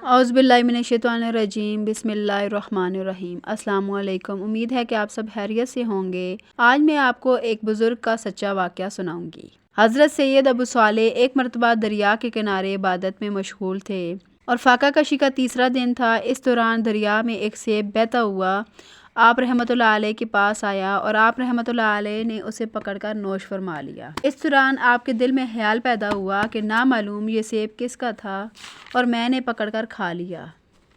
اعوذ باللہ من الشیطان الرجیم، بسم اللہ الرحمن الرحیم۔ السلام علیکم، امید ہے کہ آپ سب خیریت سے ہوں گے۔ آج میں آپ کو ایک بزرگ کا سچا واقعہ سناؤں گی۔ حضرت سید ابو صالح ایک مرتبہ دریا کے کنارے عبادت میں مشغول تھے اور فاقہ کشی کا تیسرا دن تھا۔ اس دوران دریا میں ایک سیب بہتا ہوا آپ رحمۃ اللہ علیہ کے پاس آیا اور آپ رحمۃ اللہ علیہ نے اسے پکڑ کر نوش فرما لیا۔ اس دوران آپ کے دل میں خیال پیدا ہوا کہ نامعلوم یہ سیب کس کا تھا اور میں نے پکڑ کر کھا لیا۔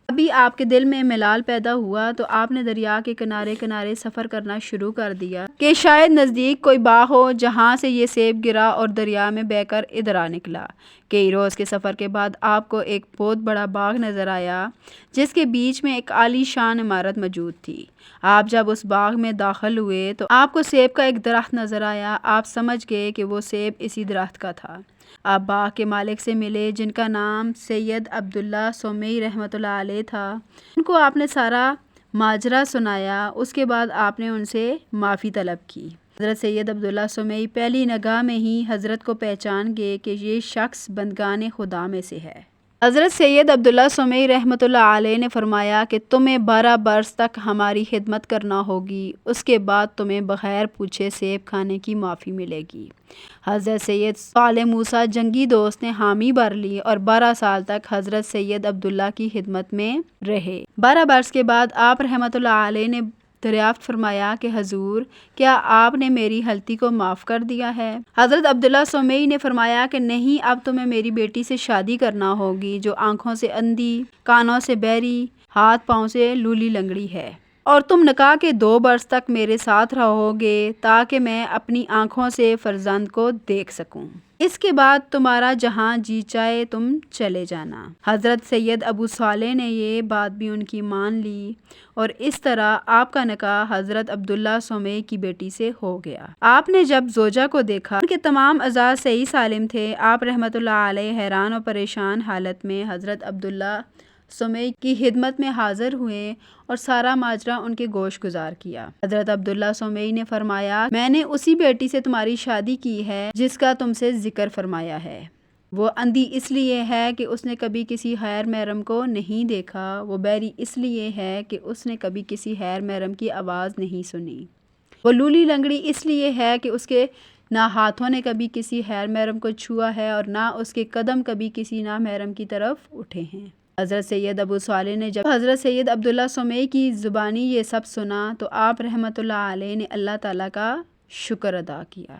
ابھی آپ کے دل میں ملال پیدا ہوا تو آپ نے دریا کے کنارے کنارے سفر کرنا شروع کر دیا کہ شاید نزدیک کوئی باغ ہو جہاں سے یہ سیب گرا اور دریا میں بہہ کر ادھر آ نکلا۔ کئی روز کے سفر کے بعد آپ کو ایک بہت بڑا باغ نظر آیا جس کے بیچ میں ایک عالی شان عمارت موجود تھی۔ آپ جب اس باغ میں داخل ہوئے تو آپ کو سیب کا ایک درخت نظر آیا۔ آپ سمجھ گئے کہ وہ سیب اسی درخت کا تھا۔ آپ باغ کے مالک سے ملے جن کا نام سید عبداللہ سومئی رحمۃ اللہ علیہ تھا۔ ان کو آپ نے سارا ماجرا سنایا۔ اس کے بعد آپ نے ان سے معافی طلب کی۔ حضرت سید عبداللہ سومئی پہلی نگاہ میں ہی حضرت کو پہچان گئے کہ یہ شخص بندگان خدا میں سے ہے۔ حضرت سید عبداللہ سومئی رحمۃ اللہ علیہ نے فرمایا کہ تمہیں 12 برس تک ہماری خدمت کرنا ہوگی، اس کے بعد تمہیں بغیر پوچھے سیب کھانے کی معافی ملے گی۔ حضرت سید صالح موسیٰ جنگی دوست نے حامی بھر لی اور 12 سال تک حضرت سید عبداللہ کی خدمت میں رہے۔ 12 برس کے بعد آپ رحمۃ اللہ علیہ نے دریافت فرمایا کہ حضور، کیا آپ نے میری غلطی کو معاف کر دیا ہے؟ حضرت عبداللہ سومئی نے فرمایا کہ نہیں، اب تمہیں میری بیٹی سے شادی کرنا ہوگی جو آنکھوں سے اندھی، کانوں سے بہری، ہاتھ پاؤں سے لولی لنگڑی ہے، اور تم نکاح کے 2 برس تک میرے ساتھ رہو گے تاکہ میں اپنی آنکھوں سے فرزند کو دیکھ سکوں۔ اس کے بعد تمہارا جہاں جی چاہے تم چلے جانا۔ حضرت سید ابو صالح نے یہ بات بھی ان کی مان لی اور اس طرح آپ کا نکاح حضرت عبداللہ سومئی کی بیٹی سے ہو گیا۔ آپ نے جب زوجہ کو دیکھا ان کے تمام اعضاء صحیح سالم تھے۔ آپ رحمۃ اللہ علیہ حیران و پریشان حالت میں حضرت عبداللہ سومئی کی خدمت میں حاضر ہوئے اور سارا ماجرا ان کے گوش گزار کیا۔ حضرت عبداللہ سومئی نے فرمایا، میں نے اسی بیٹی سے تمہاری شادی کی ہے جس کا تم سے ذکر فرمایا ہے۔ وہ اندھی اس لیے ہے کہ اس نے کبھی کسی غیر محرم کو نہیں دیکھا، وہ بہری اس لیے ہے کہ اس نے کبھی کسی غیر محرم کی آواز نہیں سنی، وہ لولی لنگڑی اس لیے ہے کہ اس کے نہ ہاتھوں نے کبھی کسی غیر محرم کو چھوا ہے اور نہ اس کے قدم کبھی کسی نامحرم کی طرف اٹھے ہیں۔ حضرت سید ابو صالح نے جب حضرت سید عبداللہ سومئی کی زبانی یہ سب سنا تو آپ رحمۃ اللہ علیہ نے اللہ تعالیٰ کا شکر ادا کیا۔